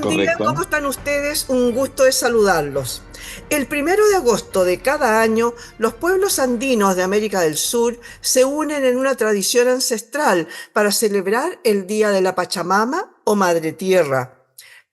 buen día, ¿cómo ¿correcto? están ustedes? Un gusto de saludarlos. El 1 de agosto de cada año, los pueblos andinos de América del Sur se unen en una tradición ancestral para celebrar el Día de la Pachamama o Madre Tierra.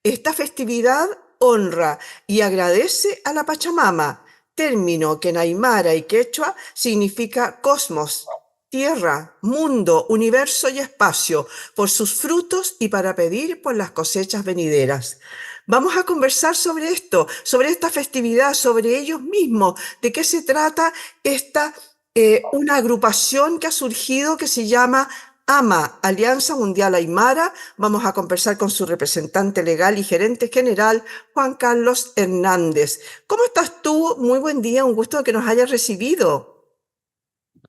Esta festividad honra y agradece a la Pachamama, término que en aymara y quechua significa cosmos, tierra, mundo, universo y espacio, por sus frutos y para pedir por las cosechas venideras. Vamos a conversar sobre esto, sobre esta festividad, sobre ellos mismos, de qué se trata esta una agrupación que ha surgido que se llama AMA, Alianza Mundial Aymara. Vamos a conversar con su representante legal y gerente general, Juan Carlos Hernández. ¿Cómo estás tú? Muy buen día, un gusto que nos hayas recibido.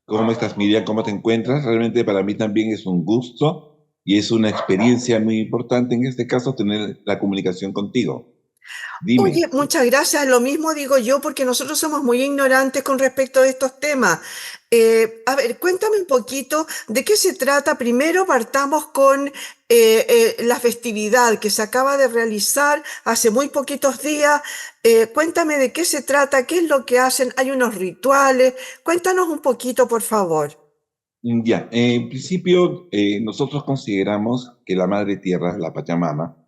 ¿Cómo estás, Miriam? ¿Cómo te encuentras? Realmente para mí también es un gusto y es una experiencia muy importante en este caso tener la comunicación contigo. Oye, Dime. muchas gracias. Lo mismo digo yo porque nosotros somos muy ignorantes con respecto a estos temas. A ver, cuéntame un poquito de qué se trata. Primero partamos con la festividad que se acaba de realizar hace muy poquitos días. Cuéntame de qué se trata, qué es lo que hacen. Hay unos rituales. Cuéntanos un poquito, por favor. Ya, en principio nosotros consideramos que la Madre Tierra, la Pachamama,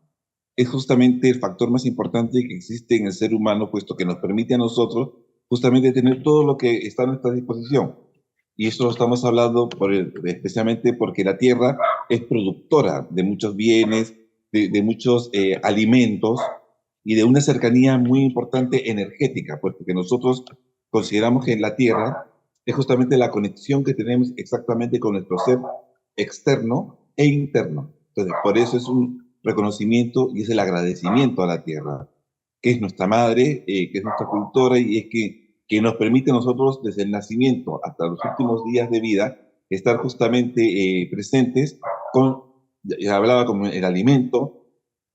es justamente el factor más importante que existe en el ser humano, puesto que nos permite a nosotros justamente tener todo lo que está a nuestra disposición. Y esto lo estamos hablando especialmente porque la tierra es productora de muchos bienes, de muchos alimentos y de una cercanía muy importante energética, puesto que nosotros consideramos que la tierra es justamente la conexión que tenemos exactamente con nuestro ser externo e interno. Entonces, por eso es un reconocimiento y es el agradecimiento a la tierra, que es nuestra madre, que es nuestra cultora y es que nos permite a nosotros desde el nacimiento hasta los últimos días de vida estar justamente presentes con, ya hablaba con el alimento,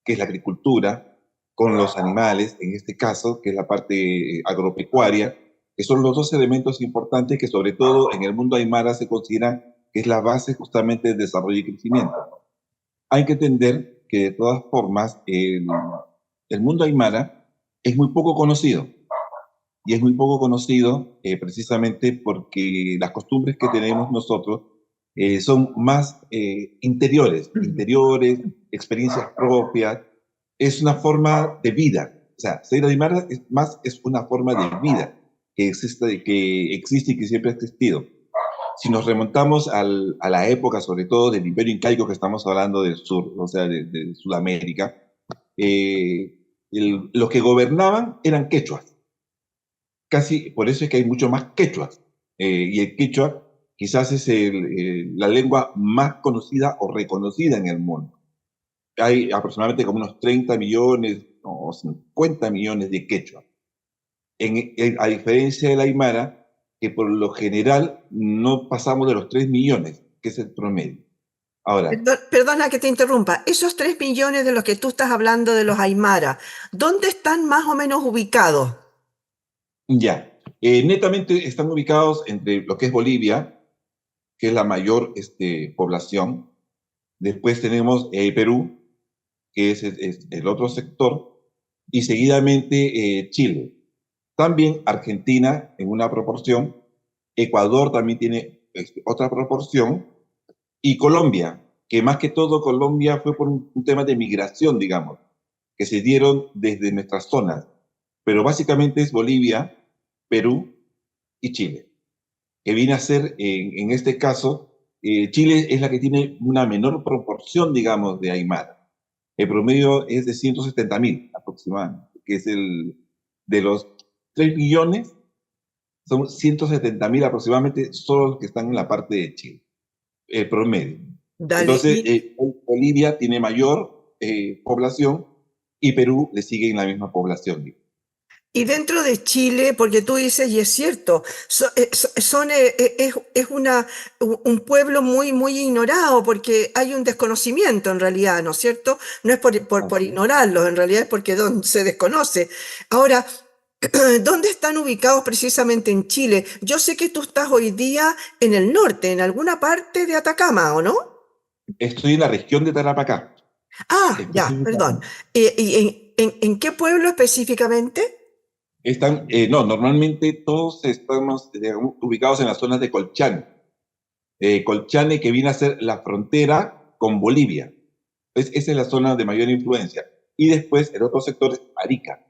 que es la agricultura, con los animales, en este caso, que es la parte agropecuaria, que son los dos elementos importantes que sobre todo en el mundo aymara se consideran que es la base justamente del desarrollo y crecimiento. Hay que entender que de todas formas el mundo aymara es muy poco conocido y es muy poco conocido precisamente porque las costumbres que tenemos nosotros son más interiores, experiencias propias, es una forma de vida. O sea, ser aymara es una forma de vida que existe y que siempre ha existido. Si nos remontamos a la época, sobre todo del Imperio Incaico, que estamos hablando del sur, o sea, de Sudamérica, eh, los que gobernaban eran quechuas. Casi, por eso es que hay mucho más quechuas. Y el quechua quizás es la lengua más conocida o reconocida en el mundo. Hay aproximadamente como unos 30 millones o 50 millones de quechuas. A diferencia del aymara, que por lo general no pasamos de los 3 millones, que es el promedio. Ahora, Perdona que te interrumpa. Esos 3 millones de los que tú estás hablando de los Aymara, ¿dónde están más o menos ubicados? ya, netamente están ubicados entre lo que es Bolivia, que es la mayor población. Después tenemos Perú, que es el otro sector, y seguidamente Chile. También Argentina en una proporción, Ecuador también tiene otra proporción, y Colombia, que más que todo Colombia fue por un tema de migración, digamos, que se dieron desde nuestras zonas, pero básicamente es Bolivia, Perú y Chile, que viene a ser, en este caso, Chile es la que tiene una menor proporción, digamos, de Aymara. El promedio es de 170.000 aproximadamente, que es de los 3 millones, son 170.000 aproximadamente solo los que están en la parte de Chile, el promedio. Dale. Entonces, Bolivia tiene mayor población y Perú le sigue en la misma población. Y dentro de Chile, porque tú dices, y es cierto, es un pueblo muy, muy ignorado, porque hay un desconocimiento en realidad, ¿no es cierto? No es por Así es. ignorarlos, en realidad es porque se desconoce. Ahora, ¿dónde están ubicados precisamente en Chile? Yo sé que tú estás hoy día en el norte, en alguna parte de Atacama, ¿o no? Estoy en la región de Tarapacá. Ah, ya, perdón. específicamente. ¿Y en qué pueblo específicamente? No, normalmente todos estamos digamos, ubicados en las zonas de Colchane. Colchane que viene a ser la frontera con Bolivia. Esa es la zona de mayor influencia. Y después el otro sector es Arica.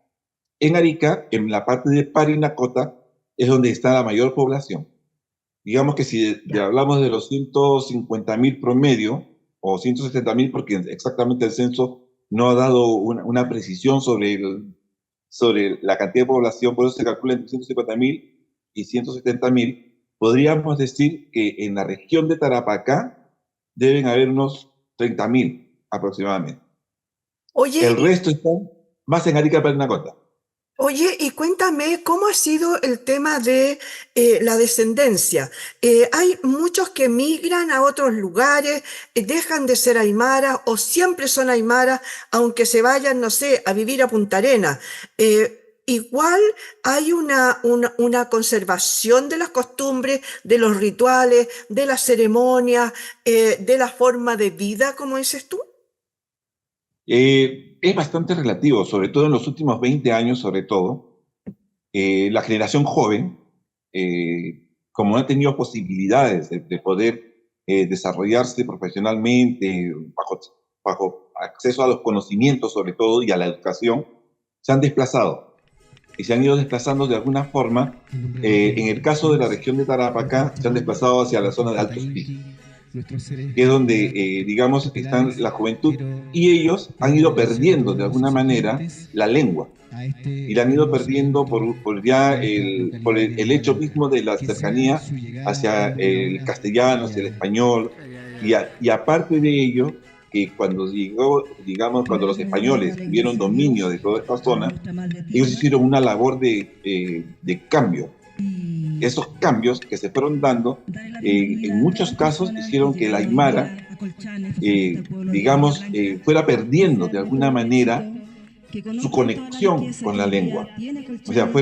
En Arica, en la parte de Parinacota, es donde está la mayor población. Digamos que si hablamos de los 150.000 promedio, o 170.000, porque exactamente el censo no ha dado una precisión sobre la cantidad de población, por eso se calcula entre 150.000 y 170.000, podríamos decir que en la región de Tarapacá deben haber unos 30.000 aproximadamente. Oye, El resto está más en Arica Parinacota. Oye, y cuéntame cómo ha sido el tema de la descendencia. Hay muchos que migran a otros lugares, dejan de ser aymaras o siempre son aymaras, aunque se vayan, no sé, a vivir a Punta Arenas. Igual hay una conservación de las costumbres, de los rituales, de las ceremonias, de la forma de vida, como dices tú. Es bastante relativo, sobre todo en los últimos 20 años, sobre todo. La generación joven, como no ha tenido posibilidades de poder desarrollarse profesionalmente, bajo acceso a los conocimientos sobre todo y a la educación, se han desplazado y se han ido desplazando de alguna forma. En el caso de la región de Tarapacá, se han desplazado hacia la zona de Altos Pisos, que es donde, digamos, están la juventud, y ellos han ido perdiendo de alguna manera la lengua, y la han ido perdiendo por el hecho mismo de la cercanía hacia el castellano, hacia el español, y aparte de ello, que cuando llegó, digamos, cuando los españoles tuvieron dominio de toda esta zona, ellos hicieron una labor de cambio. Esos cambios que se fueron dando, en muchos casos hicieron que la Aymara, digamos, fuera perdiendo de alguna manera su conexión con la lengua. O sea,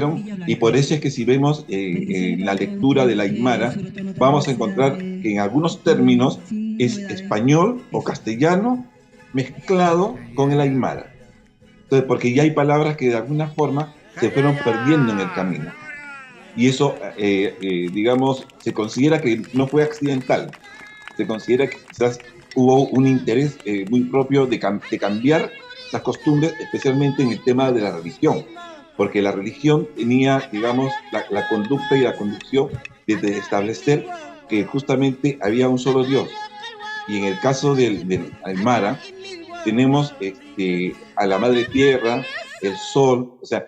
y por eso es que si vemos en la lectura de la Aymara, vamos a encontrar que en algunos términos es español o castellano mezclado con el Aymara. Entonces, porque ya hay palabras que de alguna forma se fueron perdiendo en el camino. Y eso, digamos, se considera que no fue accidental. Se considera que quizás hubo un interés muy propio de cambiar las costumbres, especialmente en el tema de la religión, porque la religión tenía, digamos, la conducta y la conducción de establecer que justamente había un solo Dios. Y en el caso del Aymara, tenemos a la Madre Tierra, el Sol, o sea,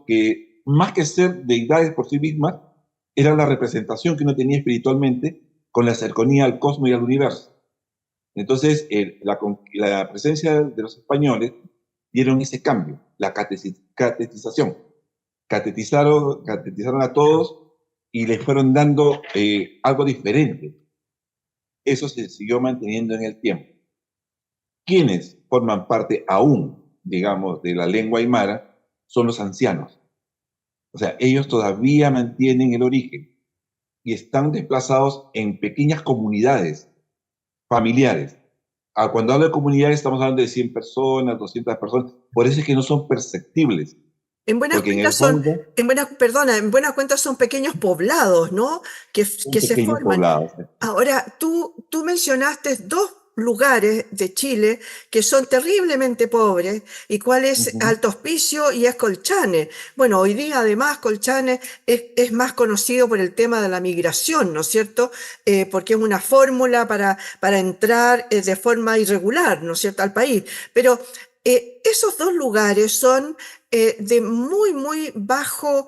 que más que ser deidades por sí mismas, eran la representación que uno tenía espiritualmente con la cercanía al cosmos y al universo. Entonces, la presencia de los españoles dieron ese cambio, la catetización. Catetizaron a todos y les fueron dando algo diferente. Eso se siguió manteniendo en el tiempo. Quienes forman parte aún, digamos, de la lengua aymara son los ancianos. O sea, ellos todavía mantienen el origen y están desplazados en pequeñas comunidades familiares. Cuando hablo de comunidades estamos hablando de 100 personas, 200 personas, por eso es que no son perceptibles, En buenas porque en cuentas el son, fondo perdona, en buenas cuentas son pequeños poblados, ¿no? son Que se pequeños forman. poblados. Ahora, tú mencionaste dos lugares de Chile que son terriblemente pobres, y cuál es Ujú. Alto Hospicio y es Colchane. Bueno, hoy día además Colchane es más conocido por el tema de la migración, ¿no es cierto? Porque es una fórmula para entrar de forma irregular, ¿no es cierto?, al país. Pero esos dos lugares son de muy, muy bajo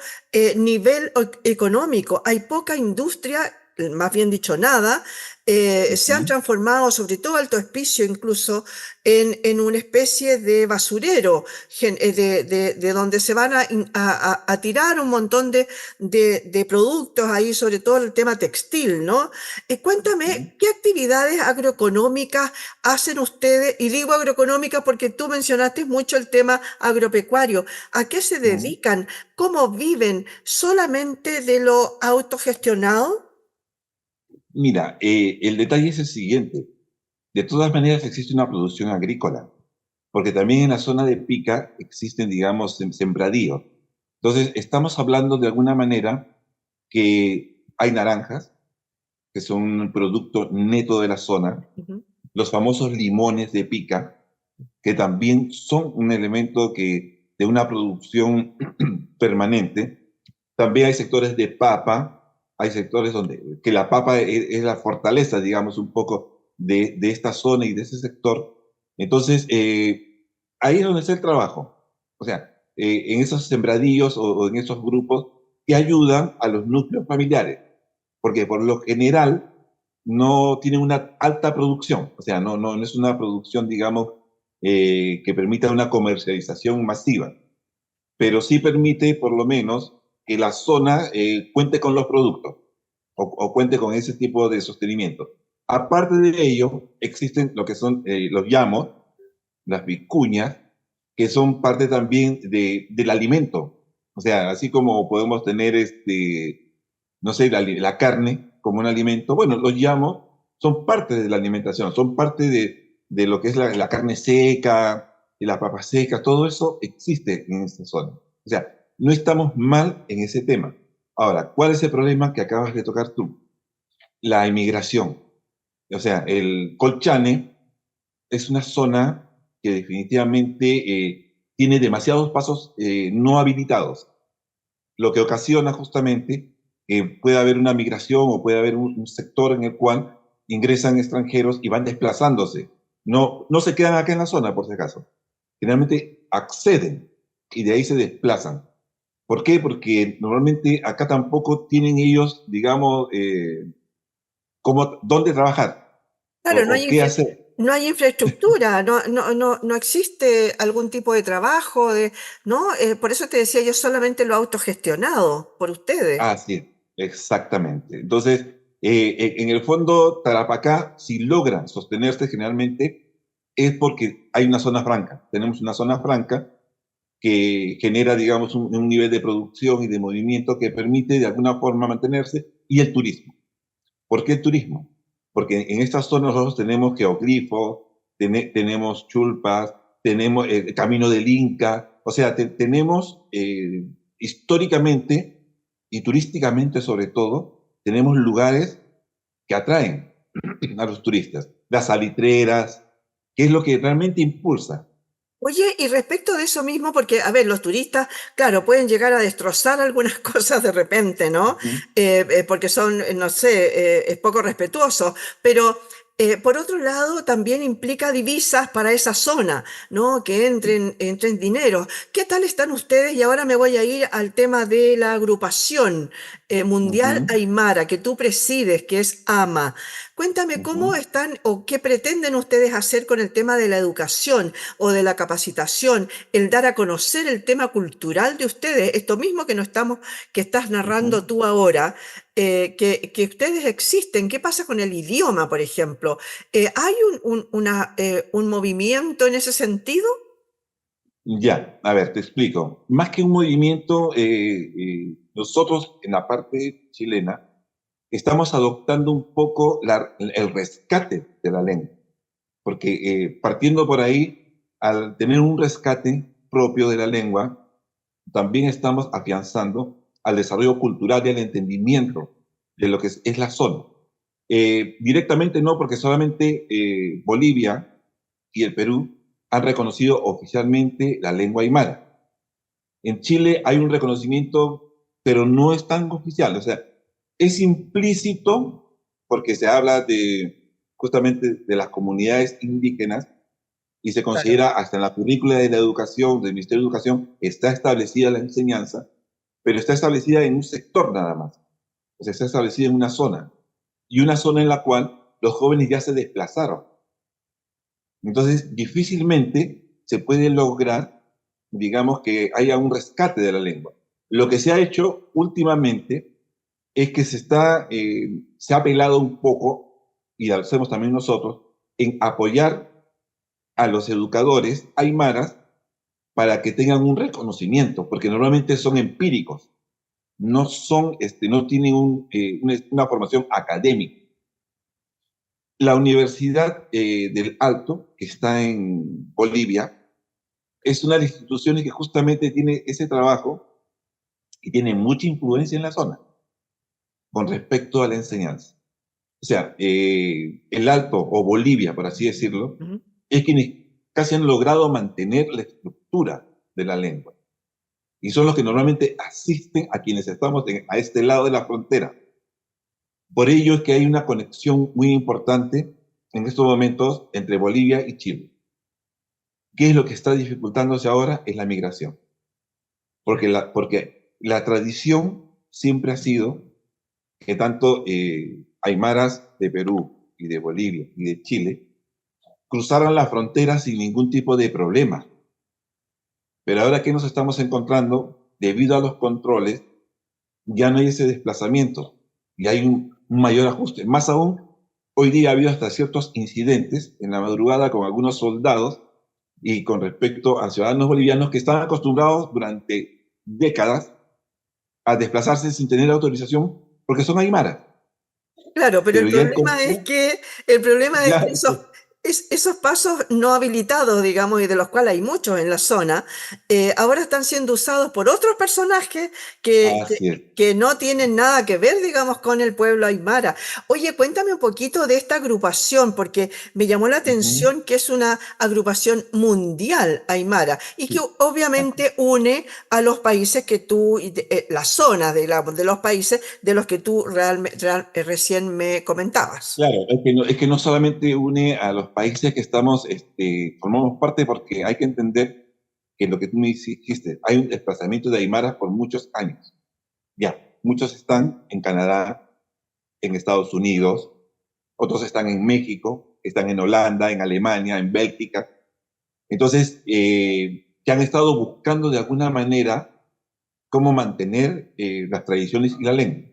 nivel económico. Hay poca industria, más bien dicho nada. Se han Ujú. transformado, sobre todo Alto Hospicio, incluso en una especie de basurero, de donde se van a tirar un montón de productos ahí, sobre todo el tema textil, ¿no? Ujú. Cuéntame, ¿qué actividades agroeconómicas hacen ustedes? Y digo agroeconómicas porque tú mencionaste mucho el tema agropecuario. ¿A qué se Ujú. dedican? ¿Cómo viven? ¿Solamente de lo autogestionado? Mira, el detalle es el siguiente. De todas maneras existe una producción agrícola, porque también en la zona de Pica existen, digamos, sembradíos. Entonces, estamos hablando de alguna manera que hay naranjas, que son un producto neto de la zona, Ujú. los famosos limones de Pica, que también son un elemento de una producción permanente. También hay sectores de papa, hay sectores donde que la papa es la fortaleza, digamos, un poco de esta zona y de ese sector. Entonces, ahí es donde está el trabajo. O sea, en esos sembradíos o en esos grupos que ayudan a los núcleos familiares, porque por lo general no tienen una alta producción, o sea, no es una producción, digamos, que permita una comercialización masiva, pero sí permite por lo menos que la zona cuente con los productos o cuente con ese tipo de sostenimiento. Aparte de ello, existen lo que son los llamos, las vicuñas, que son parte también del alimento. O sea, así como podemos tener, no sé, la carne como un alimento, bueno, los llamos son parte de la alimentación, son parte de lo que es la carne seca, y las papas secas, todo eso existe en esta zona. O sea, no estamos mal en ese tema. Ahora, ¿cuál es el problema que acabas de tocar tú? La inmigración. O sea, el Colchane es una zona que definitivamente tiene demasiados pasos no habilitados, lo que ocasiona justamente que pueda haber una migración o puede haber un sector en el cual ingresan extranjeros y van desplazándose. No se quedan acá en la zona, por si acaso. Generalmente acceden y de ahí se desplazan. ¿Por qué? Porque normalmente acá tampoco tienen ellos, digamos, dónde trabajar Claro, o qué hacer. no hay infraestructura, no existe algún tipo de trabajo, ¿no? Por eso te decía yo solamente lo autogestionado por ustedes. Así, exactamente. Entonces, en el fondo, Tarapacá, si logra sostenerse generalmente, es porque hay una zona franca. Tenemos una zona franca que genera, digamos, un nivel de producción y de movimiento que permite de alguna forma mantenerse, y el turismo. ¿Por qué el turismo? Porque en estas zonas nosotros tenemos geoglifos, tenemos chulpas, tenemos el camino del Inca, o sea, tenemos históricamente y turísticamente sobre todo, tenemos lugares que atraen a los turistas, las salitreras, que es lo que realmente impulsa. Oye, y respecto de eso mismo, porque, a ver, los turistas, claro, pueden llegar a destrozar algunas cosas de repente, ¿no? Ujú, Porque son, no sé, es poco respetuoso, pero por otro lado también implica divisas para esa zona, ¿no? Que entren dinero. ¿Qué tal están ustedes? Y ahora me voy a ir al tema de la agrupación mundial ujú, Aymara, que tú presides, que es AMA. Cuéntame cómo ujú. están o qué pretenden ustedes hacer con el tema de la educación o de la capacitación, el dar a conocer el tema cultural de ustedes, esto mismo que no estamos, que estás narrando Ujú. tú ahora, que ustedes existen. ¿Qué pasa con el idioma, por ejemplo? ¿Hay un movimiento en ese sentido? Ya, a ver, te explico. Más que un movimiento, nosotros en la parte chilena estamos adoptando un poco el rescate de la lengua, porque partiendo por ahí, al tener un rescate propio de la lengua, también estamos afianzando al desarrollo cultural y al entendimiento de lo que es la zona. Directamente no, porque solamente Bolivia y el Perú han reconocido oficialmente la lengua aymara. En Chile hay un reconocimiento, pero no es tan oficial, o sea, es implícito porque se habla justamente de las comunidades indígenas y se Claro. considera hasta en la currícula de la educación, del Ministerio de Educación, está establecida la enseñanza, pero está establecida en un sector nada más, o sea, está establecida en una zona, y una zona en la cual los jóvenes ya se desplazaron. Entonces, difícilmente se puede lograr, digamos, que haya un rescate de la lengua. Lo que se ha hecho últimamente es que se ha apelado un poco, y lo hacemos también nosotros, en apoyar a los educadores aymaras para que tengan un reconocimiento, porque normalmente son empíricos, no tienen una formación académica. La Universidad del Alto, que está en Bolivia, es una de las instituciones que justamente tiene ese trabajo y tiene mucha influencia en la zona con respecto a la enseñanza. O sea, el Alto o Bolivia, por así decirlo, Ujú. es quienes casi han logrado mantener la estructura de la lengua. Y son los que normalmente asisten a quienes estamos a este lado de la frontera. Por ello es que hay una conexión muy importante en estos momentos entre Bolivia y Chile. ¿Qué es lo que está dificultándose ahora? Es la migración. Porque la tradición siempre ha sido que tanto aymaras de Perú y de Bolivia y de Chile cruzaron la frontera sin ningún tipo de problema. Pero ahora que nos estamos encontrando, debido a los controles, ya no hay ese desplazamiento y hay un mayor ajuste. Más aún, hoy día ha habido hasta ciertos incidentes en la madrugada con algunos soldados y con respecto a ciudadanos bolivianos que están acostumbrados durante décadas a desplazarse sin tener autorización porque son aymaras. Claro, pero Pero ya en el problema es ya, que esos pasos no habilitados, digamos, y de los cuales hay muchos en la zona, ahora están siendo usados por otros personajes así es. que no tienen nada que ver, digamos, con el pueblo aymara. Oye, cuéntame un poquito de esta agrupación, porque me llamó la Uh -huh. atención que es una agrupación mundial aymara y que Sí. obviamente une a los países que tú, la zona de los países de los que tú recién me comentabas. Claro, es que no solamente une a los países que estamos, formamos parte, porque hay que entender que lo que tú me dijiste, hay un desplazamiento de aymaras por muchos años. Ya, muchos están en Canadá, en Estados Unidos, otros están en México, están en Holanda, en Alemania, en Bélgica. Entonces, que han estado buscando de alguna manera cómo mantener las tradiciones y la lengua.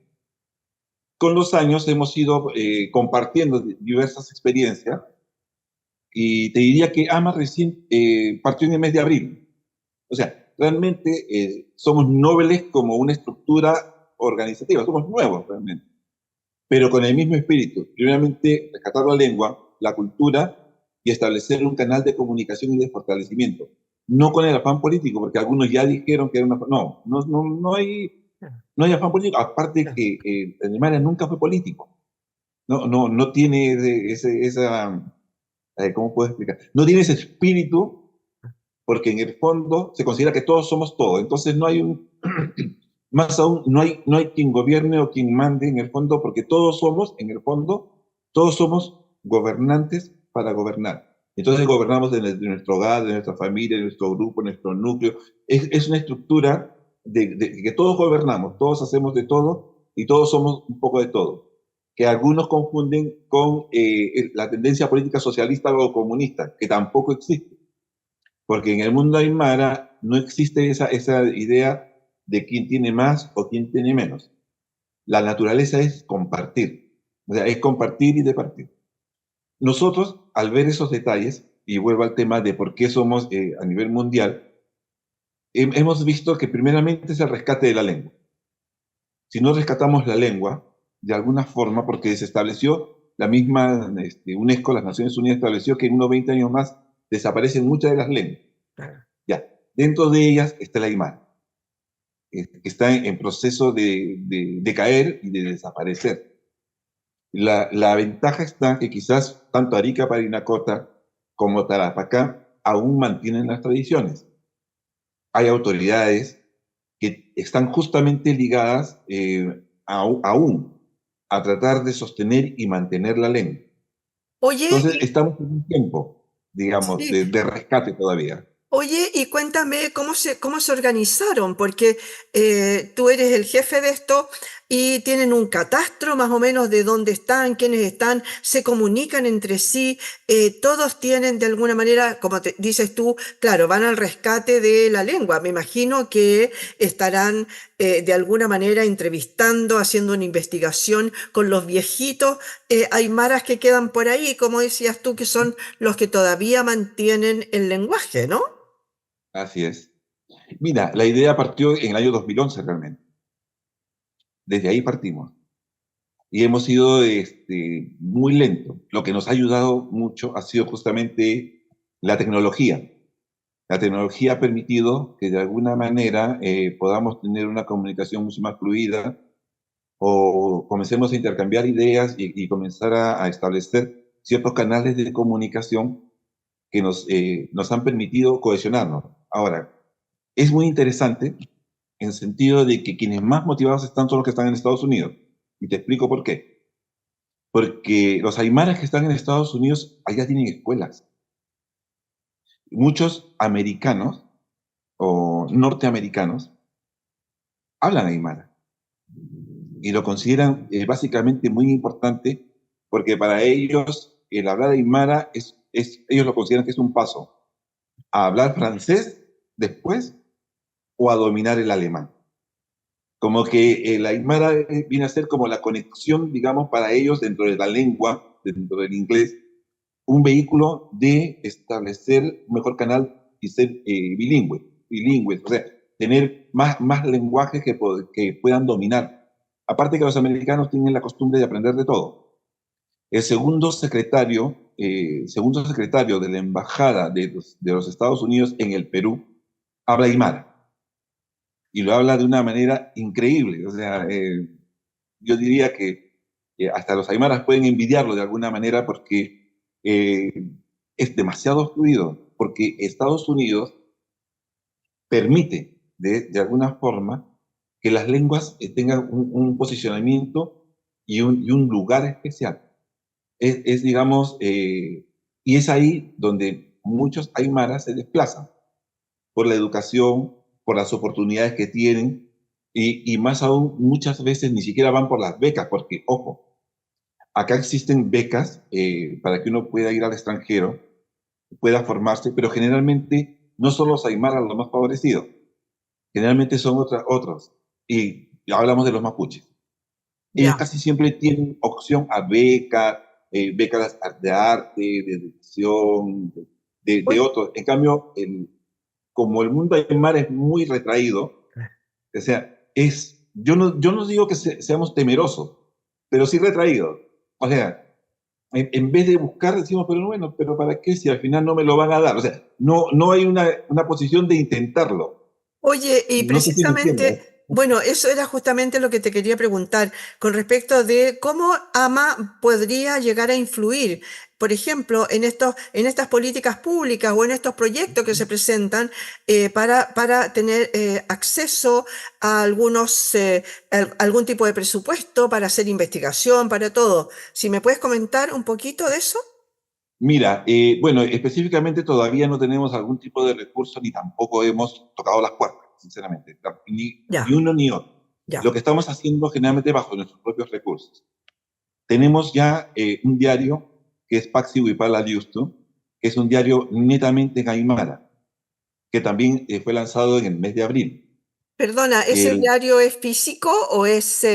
Con los años hemos ido compartiendo diversas experiencias y te diría que AMA recién partió en el mes de abril. O sea, realmente somos nobles como una estructura organizativa, somos nuevos realmente, pero con el mismo espíritu. Primeramente, rescatar la lengua, la cultura y establecer un canal de comunicación y de fortalecimiento. No con el afán político, porque algunos ya dijeron que era una... No hay afán político. Aparte que Alemania nunca fue político. No tiene ¿cómo puedo explicar? No tiene ese espíritu porque en el fondo se considera que todos somos todos. Entonces no hay un... Más aún, no hay quien gobierne o quien mande en el fondo, porque todos somos, en el fondo, todos somos gobernantes para gobernar. Entonces gobernamos de nuestro hogar, de nuestra familia, de nuestro grupo, de nuestro núcleo. Es una estructura de que todos gobernamos, todos hacemos de todo y todos somos un poco de todo. Que algunos confunden con la tendencia política socialista o comunista, que tampoco existe. Porque en el mundo aymara no existe esa idea de quién tiene más o quién tiene menos. La naturaleza es compartir, o sea, es compartir y departir. Nosotros, al ver esos detalles, y vuelvo al tema de por qué somos a nivel mundial, hemos visto que primeramente es el rescate de la lengua. Si no rescatamos la lengua, de alguna forma, porque se estableció la misma UNESCO, las Naciones Unidas estableció que en unos 20 años más desaparecen muchas de las lenguas. Ya, dentro de ellas está el aymara, que está en proceso de caer y de desaparecer. La ventaja está que quizás tanto Arica, Parinacota como Tarapacá aún mantienen las tradiciones. Hay autoridades que están justamente ligadas aún a tratar de sostener y mantener la lengua. Oye, Entonces estamos en un tiempo, digamos, sí, de rescate todavía. oye, y cuéntame cómo se organizaron, porque tú eres el jefe de esto y tienen un catastro más o menos de dónde están, quiénes están, se comunican entre sí, todos tienen de alguna manera, como te dices tú, claro, van al rescate de la lengua. Me imagino que estarán de alguna manera entrevistando, haciendo una investigación con los viejitos aymaras que quedan por ahí, como decías tú, que son los que todavía mantienen el lenguaje, ¿no? Así es. Mira, la idea partió en el año 2011 realmente. Desde ahí partimos. y hemos sido muy lentos. Lo que nos ha ayudado mucho ha sido justamente la tecnología. La tecnología ha permitido que de alguna manera podamos tener una comunicación mucho más fluida o comencemos a intercambiar ideas y comenzar a establecer ciertos canales de comunicación que nos han permitido cohesionarnos. Ahora, es muy interesante en el sentido de que quienes más motivados están son los que están en Estados Unidos. Y te explico por qué. Porque los aymaras que están en Estados Unidos allá tienen escuelas. Muchos americanos o norteamericanos hablan aymara y lo consideran básicamente muy importante porque para ellos el hablar aymara ellos lo consideran que es un paso a hablar francés después o a dominar el alemán. Como que el aymara viene a ser como la conexión, digamos, para ellos dentro de la lengua, dentro del inglés, un vehículo de establecer un mejor canal y ser bilingües, o sea, tener más lenguajes que puedan dominar. Aparte que los americanos tienen la costumbre de aprender de todo. El segundo secretario de la Embajada de los Estados Unidos en el Perú habla aymara y lo habla de una manera increíble. O sea, yo diría que hasta los aymaras pueden envidiarlo de alguna manera porque es demasiado fluido, porque Estados Unidos permite de alguna forma que las lenguas tengan un posicionamiento y un lugar especial. Digamos, y es ahí donde muchos aymaras se desplazan por la educación, por las oportunidades que tienen, y más aún, muchas veces ni siquiera van por las becas, porque, ojo, acá existen becas para que uno pueda ir al extranjero, pueda formarse, pero generalmente no son los aymaras los más favorecidos, generalmente son otros, y ya hablamos de los mapuches. Ellos Ya. casi siempre tienen opción a becas de arte, de educación, de Oye, otros. En cambio, como el mundo aymara es muy retraído, o sea, yo no digo que seamos temerosos, pero sí retraídos. O sea, en vez de buscar, decimos, pero bueno, pero ¿para qué si al final no me lo van a dar? O sea, no hay una posición de intentarlo. Oye, y No sé si me entiendes. precisamente, bueno, eso era justamente lo que te quería preguntar con respecto de cómo AMA podría llegar a influir, por ejemplo, en estas políticas públicas o en estos proyectos que se presentan para tener acceso a algún tipo de presupuesto para hacer investigación, para todo. Si me puedes comentar un poquito de eso. Mira, bueno, específicamente todavía no tenemos algún tipo de recurso ni tampoco hemos tocado las puertas, sinceramente, ni Ya, uno ni otro. Lo ya. que estamos haciendo generalmente bajo nuestros propios recursos. Tenemos ya un diario que es Paxi Huipala Liustu, que es un diario netamente en aymara, que también fue lanzado en el mes de abril. Perdona, ¿ese El, diario es físico o es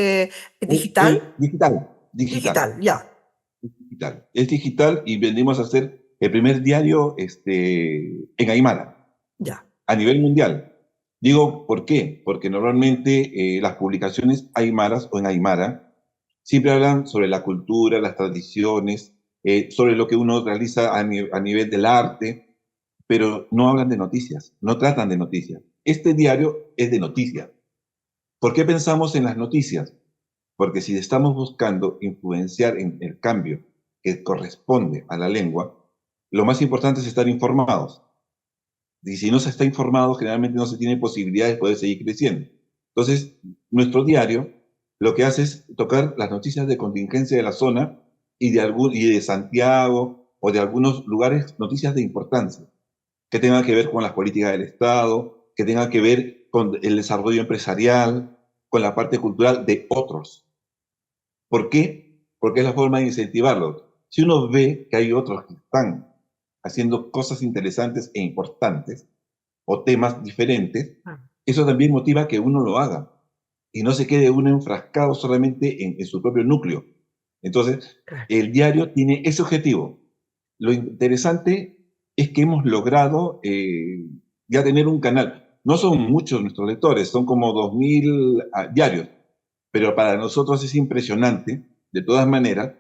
digital? digital, Digital, ya, digital. Es digital y venimos a hacer el primer diario en aymara ya. a nivel mundial. Digo, ¿por qué? Porque normalmente las publicaciones aymaras o en aymara siempre hablan sobre la cultura, las tradiciones, sobre lo que uno realiza a nivel del arte, pero no hablan de noticias, no tratan de noticias. Este diario es de noticias. ¿Por qué pensamos en las noticias? Porque si estamos buscando influenciar en el cambio que corresponde a la lengua, lo más importante es estar informados. Y si no se está informado, generalmente no se tiene posibilidad de poder seguir creciendo. Entonces, nuestro diario lo que hace es tocar las noticias de contingencia de la zona y de Santiago o de algunos lugares, noticias de importancia, que tengan que ver con las políticas del Estado, que tengan que ver con el desarrollo empresarial, con la parte cultural de otros. ¿Por qué? Porque es la forma de incentivarlos. Si uno ve que hay otros que están haciendo cosas interesantes e importantes, o temas diferentes, Ah, eso también motiva a que uno lo haga y no se quede uno enfrascado solamente en su propio núcleo. Entonces, claro. el diario tiene ese objetivo. Lo interesante es que hemos logrado ya tener un canal. No son muchos nuestros lectores, son como 2000 diarios, pero para nosotros es impresionante de todas maneras,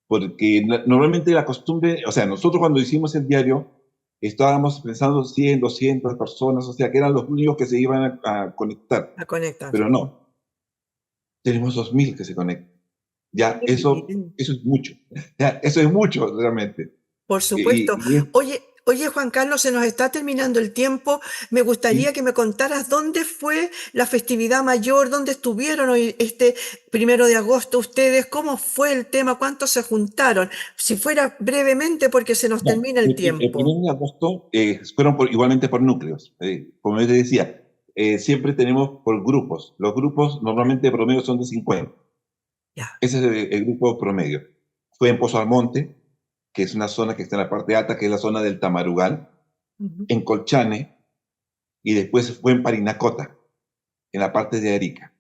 porque normalmente la costumbre, o sea, nosotros cuando hicimos el diario, estábamos pensando 100, 200 personas, o sea, que eran los únicos que se iban a conectar, A conectar. pero no, tenemos 2000 que se conectan. Ya, Qué bien. eso es mucho, ya, eso es mucho realmente. Por supuesto. Y Oye, Juan Carlos, se nos está terminando el tiempo. Me gustaría sí, que me contaras dónde fue la festividad mayor, dónde estuvieron hoy este 1 de agosto ustedes, cómo fue el tema, cuántos se juntaron. Si fuera brevemente, porque se nos no, termina el el tiempo. 1 de agosto fueron igualmente por núcleos. Como yo te decía, siempre tenemos por grupos. Los grupos normalmente de promedio son de 50. Ya. Ese es el grupo promedio. Fue en Pozo Almonte, que es una zona que está en la parte alta, que es la zona del Tamarugal, Ujú. en Colchane, y después fue en Parinacota, en la parte de Arica.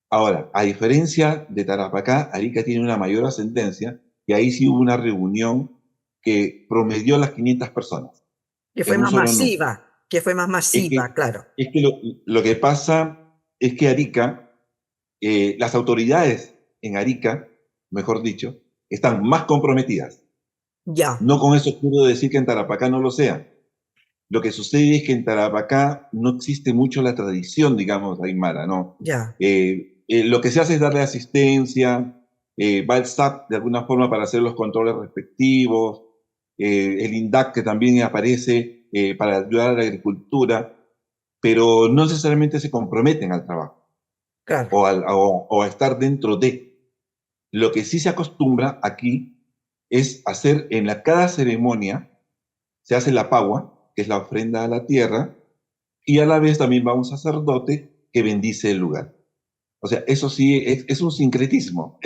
Ahora, a diferencia de Tarapacá, Arica tiene una mayor ascendencia, y ahí sí hubo una reunión que promedió las 500 personas Que fue en un más solo núcleo. masiva, que fue más Es masiva, que, claro. es que lo que pasa es que Arica, las autoridades en Arica, mejor dicho, están más comprometidas. Ya, No con eso quiero decir que en Tarapacá no lo sea. Lo que sucede es que en Tarapacá no existe mucho la tradición, digamos, aymara, ¿no? ya. Lo que se hace es darle asistencia, va el SAT de alguna forma para hacer los controles respectivos, el INDAC que también aparece para ayudar a la agricultura, pero no necesariamente se comprometen al trabajo Claro. o a estar dentro de. Lo que sí se acostumbra aquí es hacer en cada ceremonia, se hace la pagua, que es la ofrenda a la tierra, y a la vez también va un sacerdote que bendice el lugar. O sea, eso sí es un sincretismo,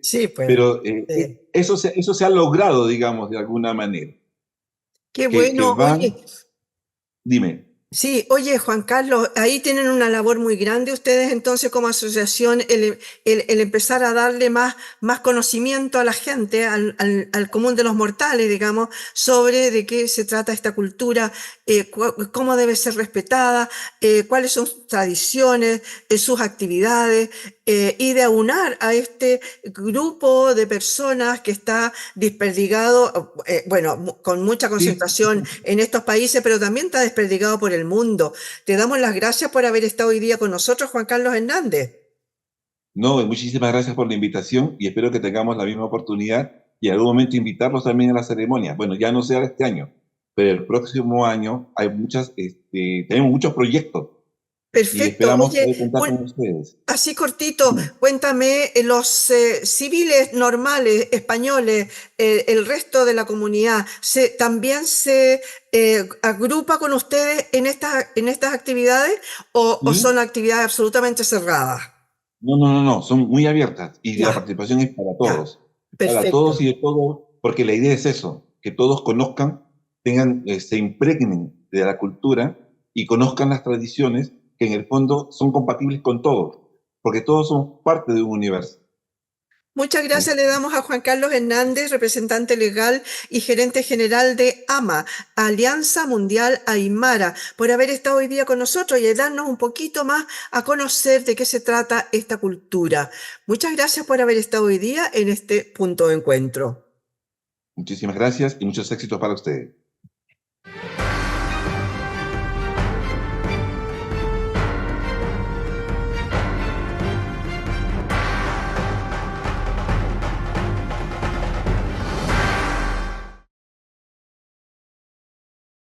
Sí, pues. pero Sí. eso se ha logrado, digamos, de alguna manera, Qué que bueno. van, Oye, dime, sí, oye, Juan Carlos, ahí tienen una labor muy grande ustedes entonces como asociación, el empezar a darle más conocimiento a la gente, al común de los mortales, digamos, sobre de qué se trata esta cultura, cómo debe ser respetada, cuáles son sus tradiciones, sus actividades, y de aunar a este grupo de personas que está desperdigado, bueno, con mucha sí, concentración en estos países, pero también está desperdigado por el mundo. Te damos las gracias por haber estado hoy día con nosotros, Juan Carlos Hernández. no, muchísimas gracias por la invitación y espero que tengamos la misma oportunidad y en algún momento invitarlos también a la ceremonia. Bueno, ya no sea este año, pero el próximo año hay tenemos muchos proyectos y Perfecto. esperamos Oye, poder contar con ustedes. así cortito, Dime. cuéntame, los civiles normales españoles, el resto de la comunidad, ¿también se agrupa con ustedes en estas actividades o son ¿Sí? actividades absolutamente cerradas? No, no, no, no, son muy abiertas y la Ya, participación es ya, para todos perfecto. y de todo, porque la idea es eso, que todos conozcan, se impregnen de la cultura y conozcan las tradiciones que en el fondo son compatibles con todos, porque todos somos parte de un universo. Muchas gracias ¿Sí? le damos a Juan Carlos Hernández, representante legal y gerente general de AMA, Alianza Mundial Aymara, por haber estado hoy día con nosotros y darnos un poquito más a conocer de qué se trata esta cultura. Muchas gracias por haber estado hoy día en este punto de encuentro. Muchísimas gracias y muchos éxitos para ustedes.